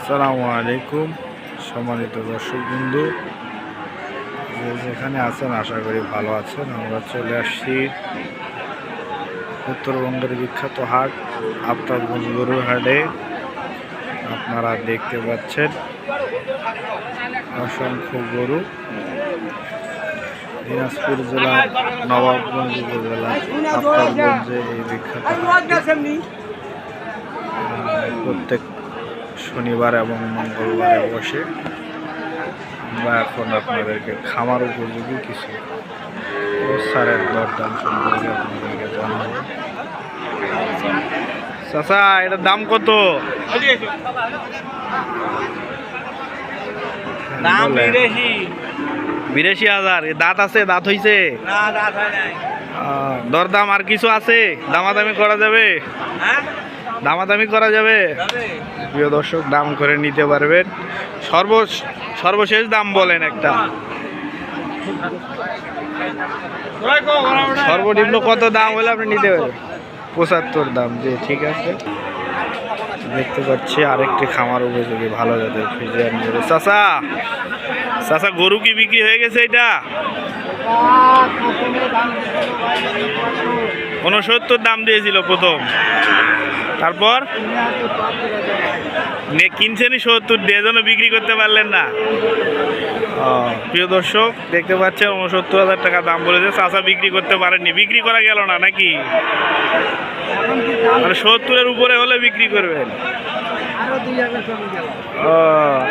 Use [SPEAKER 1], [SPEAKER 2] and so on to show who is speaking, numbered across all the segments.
[SPEAKER 1] আসসালামু আলাইকুম সম্মানিত দর্শক বন্ধু, যেখানে আছেন আশা করি ভালো আছেন। আমরা চলে আসছি উত্তরবঙ্গের বিখ্যাত হাট আফতাবগঞ্জ গরুর হাটে। আপনারা দেখতে পাচ্ছেন অসংখ্য গরু। দিনাজপুর জেলার নবাবগঞ্জ উপজেলা আফতাবগঞ্জে এই বিখ্যাত প্রত্যেক শনিবার এবং মঙ্গলবারে বসে। আমরা এখন আপনাদেরকে খামার উপযোগী কিছু সারের দরদাম সম্পর্কে আপনাদেরকে জানাবো। চাচা, এটার দাম কত?
[SPEAKER 2] দাম
[SPEAKER 1] ৮২,০০০। দাঁত আছে? দাঁত হইছে? দরদাম আর কিছু আছে? দামাদামি করা যাবে? দামাদামি করা যাবে? প্রিয় দর্শক, দাম করে নিতে পারবেন। সর্বশেষ দাম বলেন একটা। সর্বনিম্ন কত দাম হলে আপনি নিতে পারবেন? ৭৫ দাম। যে ঠিক আছে, দেখতে পাচ্ছি আরেকটি খামার উপযোগী ভালো জাতের ফ্রিজিয়ান গরু। চাচা চাচা, গরু কি বিক্রি হয়ে গেছে? এটা ৬৯ দাম দিয়েছিল প্রথম, তারপর কিনছেনই ৭০ দিয়ে, জন্য বিক্রি করতে পারলেন না। প্রিয় দর্শক, দেখতে পাচ্ছেন ৬৯,০০০ টাকা দাম বলেছে। চাচা বিক্রি করতে পারেননি, বিক্রি করা গেল না নাকি? মানে ৭০-এর উপরে হলে বিক্রি করবেন।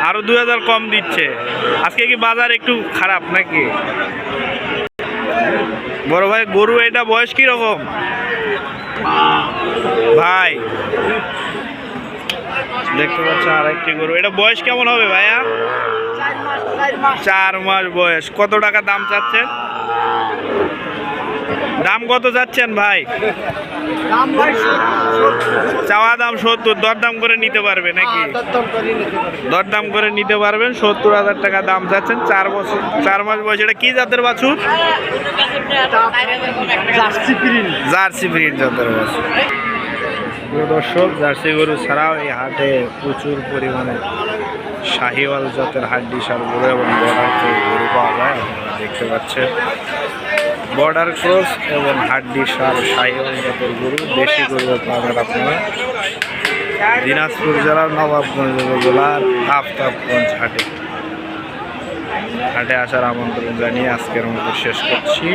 [SPEAKER 1] আরো ২,০০০ কম দিচ্ছে। আজকে কি বাজার একটু খারাপ নাকি? বড় ভাই, গরু এটা বয়স কি রকম ভাই? দেখতে পাচ্ছেন আরেকটি গরু। এটা বয়স কেমন হবে ভাইয়া? ৪ মাস বয়স। কত টাকা দাম চাচ্ছেন? দাম কত চাচ্ছেন ভাই? চাওয়া দাম ৭০, দরদাম করে নিতে পারবে নাকি? দরদাম করে নিতে পারবেন। ৭০,০০০ টাকা দাম চাচ্ছেন। ৪ মাস বয়স। এটা কি জাতের বাছুর? জার্সি ব্রিড জাতের বাছুর। প্রিয় দর্শক, জার্সি গরু ছাড়াও এই হাটে প্রচুর পরিমাণে শাহিওয়াল জাতের হাড্ডিসার গরু এবং বর্ডার ক্রস গরু পাওয়া যায়। আপনারা দেখতে পাচ্ছেন বর্ডার ক্রস এবং হাড্ডিসার শাহিওয়াল জাতের গরু, দেশি গরু পাবেন আপনারা দিনাজপুর জেলার নবাবগঞ্জ উপজেলার আফতাবগঞ্জ হাটে আসার আমন্ত্রণ জানিয়ে আজকের মতো শেষ করছি।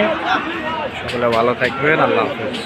[SPEAKER 1] সকলে ভালো থাকবেন। আল্লাহ হাফেজ।